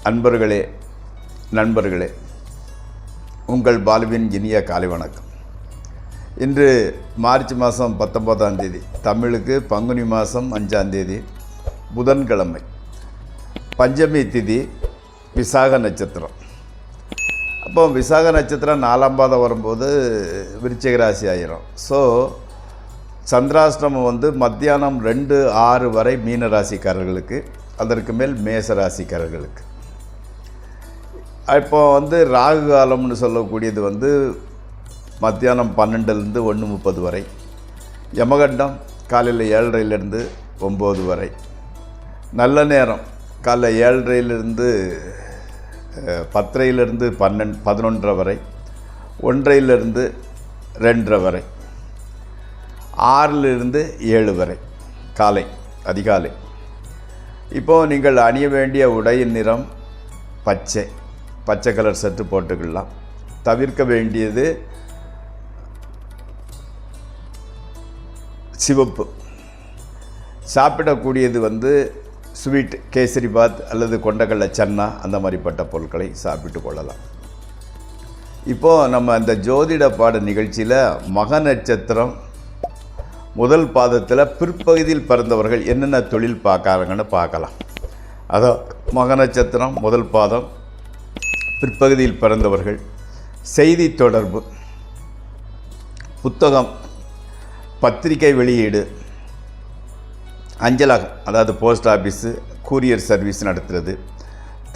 அன்பர்களே, நண்பர்களே, உங்கள் பாலுவின் இனிய காலை வணக்கம். இன்று மார்ச் மாதம் 19ஆம் தேதி, தமிழுக்கு பங்குனி மாதம் 5ஆம் தேதி, புதன்கிழமை, பஞ்சமி திதி, விசாக நட்சத்திரம். அப்போ விசாக நட்சத்திரம் 4ஆம் பாதம் வரும்போது விருச்சிக ராசி ஆயிரும். ஸோ சந்திராஷ்டமம் மத்தியானம் 2:06 வரை மீன ராசிக்காரர்களுக்கு, அதற்கு மேல் மேச ராசிக்காரர்களுக்கு. இப்போ ராகு காலம்னு சொல்லக்கூடியது மத்தியானம் 12லேருந்து 1:30 வரை, யமகண்டம் காலையில் 7:30லேருந்து 9 வரை, நல்ல நேரம் காலைல 7:30லேருந்து 10:30லேருந்து 11:30 வரை, 1:30லேருந்து 2:30 வரை, 6லிருந்து 7 வரை காலை அதிகாலை. இப்போது நீங்கள் அணிய வேண்டிய உடையின் நிறம் பச்சை கலர் சற்று போட்டுக்கலாம். தவிர்க்க வேண்டியது சிவப்பு. சாப்பிடக்கூடியது ஸ்வீட், கேசரி பாத் அல்லது கொண்டக்கடலை சன்னா, அந்த மாதிரிப்பட்ட பொருட்களை சாப்பிட்டு கொள்ளலாம். இப்போது நம்ம அந்த ஜோதிட பாட நிகழ்ச்சியில் மக நட்சத்திரம் முதல் பாதத்தில் பிற்பகுதியில் பிறந்தவர்கள் என்னென்ன தொழில் பார்க்குறாங்கன்னு பார்க்கலாம். அதோ மக நட்சத்திரம் முதல் பாதம் பிற்பகுதியில் பிறந்தவர்கள் செய்தி தொடர்பு, புத்தகம், பத்திரிகை வெளியீடு, அஞ்சலகம் அதாவது போஸ்ட் ஆஃபீஸு, கூரியர் சர்வீஸ் நடத்துகிறது,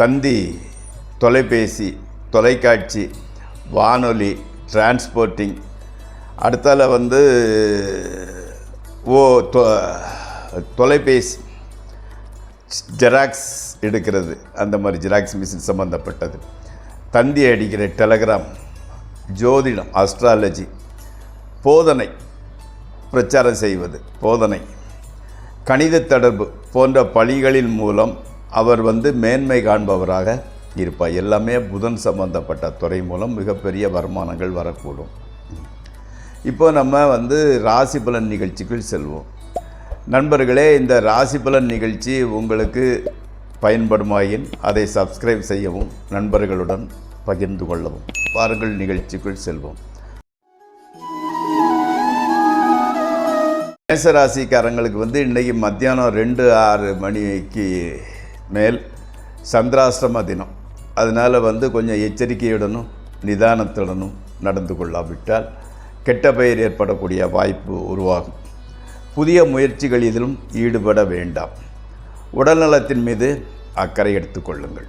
தந்தி, தொலைபேசி, தொலைக்காட்சி, வானொலி, டிரான்ஸ்போர்ட்டிங், அடுத்தால தொலைபேசி, ஜெராக்ஸ் எடுக்கிறது, அந்த மாதிரி ஜெராக்ஸ் மிஷின் சம்மந்தப்பட்டது, தந்தி அடிக்கிற டெலகிராம், ஜோதிடம், அஸ்ட்ராலஜி, போதனை, பிரச்சாரம் செய்வது, போதனை, கணித தொடர்பு போன்ற பணிகளின் மூலம் அவர் மேன்மை காண்பவராக இருப்பார். எல்லாமே புதன் சம்பந்தப்பட்ட துறை மூலம் மிகப்பெரிய வருமானங்கள் வரக்கூடும். இப்போ நம்ம ராசி பலன் நிகழ்ச்சிக்குள் செல்வோம். நண்பர்களே, இந்த ராசி பலன் நிகழ்ச்சி உங்களுக்கு பயன்படுமாயின் அதை சப்ஸ்கிரைப் செய்யவும், நண்பர்களுடன் பகிர்ந்து கொள்ளவும். வாருங்கள் நிகழ்ச்சிக்குள் செல்வோம். மேசராசிக்காரங்களுக்கு இன்றைக்கி மத்தியானம் 2:06 மணிக்கு மேல் சந்திராஷ்டம தினம். அதனால் கொஞ்சம் எச்சரிக்கையுடனும் நிதானத்துடனும் நடந்து கொள்ளாவிட்டால் கெட்ட பெயர் ஏற்படக்கூடிய வாய்ப்பு உருவாகும். புதிய முயற்சிகள் இதிலும் ஈடுபட வேண்டாம். உடல்நலத்தின் மீது அக்கறை எடுத்துக்கொள்ளுங்கள்.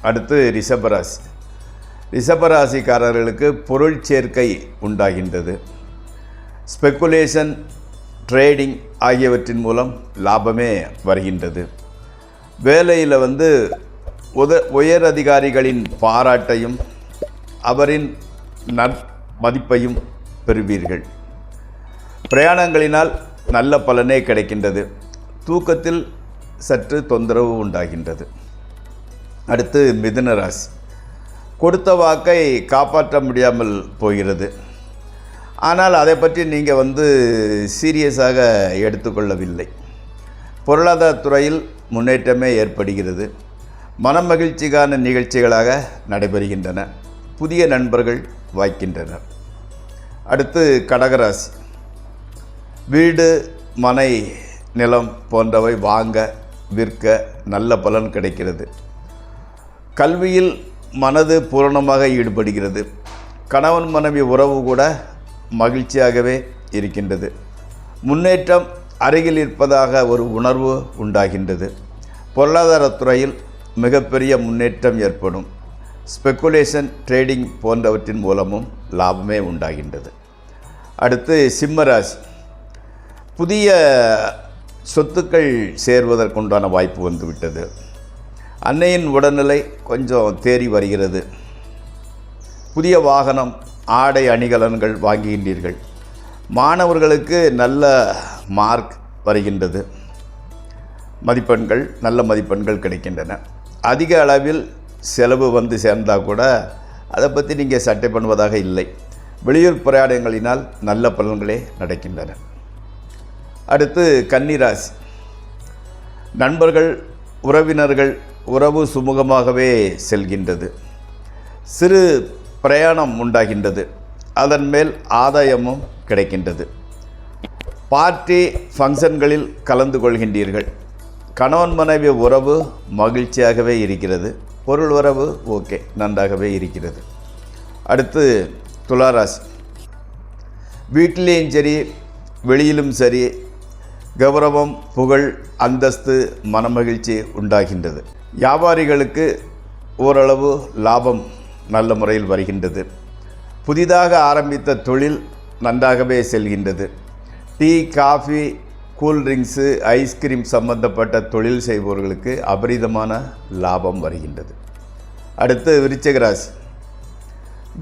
அடுத்து ரிஷபராசி. ரிஷபராசிக்காரர்களுக்கு பொருள் சேர்க்கை உண்டாகின்றது. ஸ்பெக்குலேஷன், ட்ரேடிங் ஆகியவற்றின் மூலம் லாபமே வருகின்றது. வேலையில் உயர் அதிகாரிகளின் பாராட்டையும் அவரின் மதிப்பையும் பெறுவீர்கள். பிரயாணங்களினால் நல்ல பலனே கிடைக்கின்றது. தூக்கத்தில் சற்று தொந்தரவு உண்டாகின்றது. அடுத்து மிதுன ராசி. கொடுத்த வாக்கை காப்பாற்ற முடியாமல் போகிறது. ஆனால் அதை பற்றி நீங்கள் சீரியஸாக எடுத்துக்கொள்ளவில்லை. பொருளாதாரத்துறையில் முன்னேற்றமே ஏற்படுகிறது. மனமகிழ்ச்சிக்கான நிகழ்ச்சிகளாக நடைபெறுகின்றன. புதிய நண்பர்கள் வாய்க்கின்றனர். அடுத்து கடகராசி. வீடு, மனை, நிலம் போன்றவை வாங்க, விற்க நல்ல பலன் கிடைக்கிறது. கல்வியில் மனது பூரணமாக ஈடுபடுகிறது. கணவன் மனைவி உறவு கூட மகிழ்ச்சியாகவே இருக்கின்றது. முன்னேற்றம் அருகில் இருப்பதாக ஒரு உணர்வு உண்டாகின்றது. பொருளாதாரத்துறையில் மிகப்பெரிய முன்னேற்றம் ஏற்படும். ஸ்பெக்குலேஷன், ட்ரேடிங் போன்றவற்றின் மூலமும் லாபமே உண்டாகின்றது. அடுத்து சிம்மராசி. புதிய சொத்துக்கள் சேர்வதற்குண்டான வாய்ப்பு வந்துவிட்டது. அன்னையின் உடல்நிலை கொஞ்சம் தேறி வருகிறது. புதிய வாகனம், ஆடை, அணிகலன்கள் வாங்குகின்றீர்கள். மாணவர்களுக்கு நல்ல மார்க் வருகின்றது. நல்ல மதிப்பெண்கள் கிடைக்கின்றன. அதிக அளவில் செலவு சேர்ந்தால் கூட அதை பற்றி நீங்கள் சட்டை பண்ணுவதாக இல்லை. வெளியூர் பிரயாணங்களினால் நல்ல பலன்களே நடக்கின்றன. அடுத்து கன்னிராசி. நண்பர்கள், உறவினர்கள் உறவு சுமூகமாகவே செல்கின்றது. சிறு பிரயாணம் உண்டாகின்றது. அதன் மேல் ஆதாயமும் கிடைக்கின்றது. பார்ட்டி ஃபங்க்ஷன்களில் கலந்து கொள்கின்றீர்கள். கணவன் மனைவி உறவு மகிழ்ச்சியாகவே இருக்கிறது. பொருள் உறவு ஓகே, நன்றாகவே இருக்கிறது. அடுத்து துளாராசி. வீட்டிலேயும் சரி வெளியிலும் சரி கௌரவம், புகழ், அந்தஸ்து, மனமகிழ்ச்சி உண்டாகின்றது. வியாபாரிகளுக்கு ஓரளவு லாபம் நல்ல முறையில் வருகின்றது. புதிதாக ஆரம்பித்த தொழில் நன்றாகவே செல்கின்றது. டீ, காஃபி, கூல்ட்ரிங்க்ஸு, ஐஸ்கிரீம் சம்பந்தப்பட்ட தொழில் செய்பவர்களுக்கு அபரிதமான லாபம் வருகின்றது. அடுத்து விருச்சிக ராசி.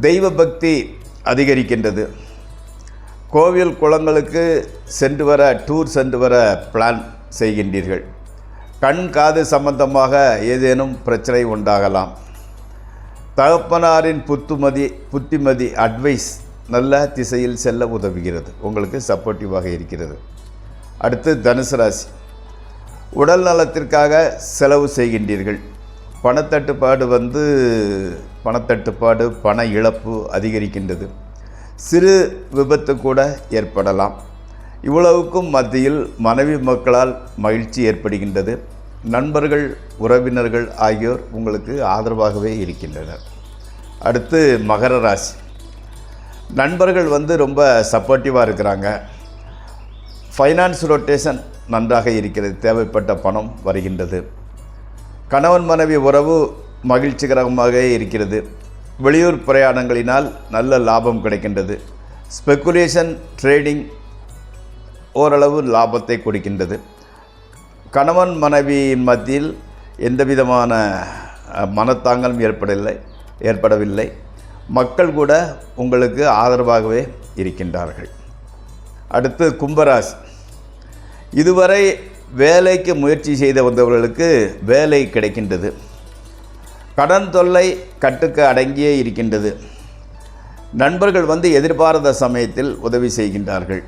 தெய்வ பக்தி அதிகரிக்கின்றது. கோவில் குளங்களுக்கு சென்று வர, டூர் சென்று வர பிளான் செய்கின்றீர்கள். கண் காது சம்பந்தமாக ஏதேனும் பிரச்சனை உண்டாகலாம். தகப்பனாரின் புத்திமதி அட்வைஸ் நல்ல திசையில் செல்ல உதவுகிறது. உங்களுக்கு சப்போர்ட்டிவாக இருக்கிறது. அடுத்து தனுசு ராசி. உடல் நலத்திற்காக செலவு செய்கின்றீர்கள். பணத்தட்டுப்பாடு, பண இழப்பு அதிகரிக்கின்றது. சிறு விபத்து கூட ஏற்படலாம். இவ்வளவுக்கும் மத்தியில் மனைவி மக்களால் மகிழ்ச்சி ஏற்படுகின்றது. நண்பர்கள், உறவினர்கள் ஆகியோர் உங்களுக்கு ஆதரவாகவே இருக்கின்றனர். அடுத்து மகர ராசி. நண்பர்கள் ரொம்ப சப்போர்ட்டிவாக இருக்கிறாங்க. ஃபைனான்ஸ் ரொட்டேஷன் நன்றாக இருக்கிறது. தேவைப்பட்ட பணம் வருகின்றது. கணவன் மனைவி உறவு மகிழ்ச்சிகரமாக இருக்கிறது. வெளியூர் பிரயாணங்களினால் நல்ல லாபம் கிடைக்கின்றது. ஸ்பெக்குலேஷன், ட்ரேடிங் ஓரளவு லாபத்தை கொடுக்கின்றது. கணவன் மனைவியின் மத்தியில் எந்தவிதமான மனத்தாங்கலும் ஏற்படவில்லை. மக்கள் கூட உங்களுக்கு ஆதரவாகவே இருக்கின்றார்கள். அடுத்து கும்பராசி. இதுவரை வேலைக்கு முயற்சி செய்து வந்தவர்களுக்கு வேலை கிடைக்கின்றது. கடன் தொல்லை கட்டுக்கு அடங்கியே இருக்கின்றது. நண்பர்கள் எதிர்பாராத சமயத்தில் உதவி செய்கின்றார்கள்.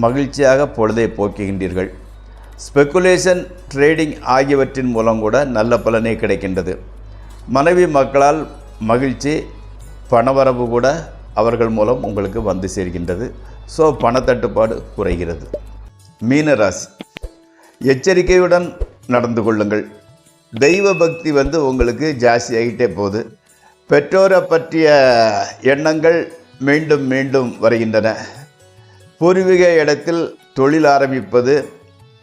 மகிழ்ச்சியாக பொழுதை போக்குகின்றீர்கள். ஸ்பெக்குலேஷன், ட்ரேடிங் ஆகியவற்றின் மூலம் கூட நல்ல பலனே கிடைக்கின்றது. மனைவி மக்களால் மகிழ்ச்சி, பணவரவு கூட அவர்கள் மூலம் உங்களுக்கு வந்து சேர்கின்றது. ஸோ பணத்தட்டுப்பாடு குறைகிறது. மீனராசி. எச்சரிக்கையுடன் நடந்து கொள்ளுங்கள். தெய்வ பக்தி உங்களுக்கு ஜாஸ்தி ஆகிட்டே போகுது. பெற்றோரை பற்றிய எண்ணங்கள் மீண்டும் மீண்டும் வருகின்றன. பூர்வீக இடத்தில் தொழில் ஆரம்பிப்பது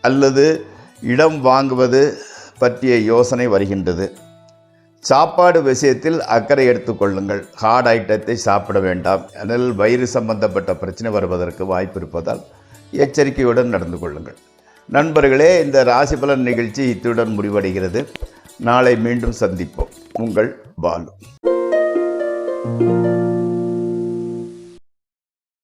அல்லது இடம் வாங்குவது பற்றிய யோசனை வருகின்றது. சாப்பாடு விஷயத்தில் அக்கறை எடுத்துக்கொள்ளுங்கள். ஹார்ட் ஐட்டத்தை சாப்பிட வேண்டாம். அதனால் வயிறு சம்பந்தப்பட்ட பிரச்சனை வருவதற்கு வாய்ப்பு இருப்பதால் எச்சரிக்கையுடன் நடந்து கொள்ளுங்கள். நண்பர்களே, இந்த ராசி பலன் நிகழ்ச்சி இத்துடன் முடிவடைகிறது. நாளை மீண்டும் சந்திப்போம். உங்கள் பாலு.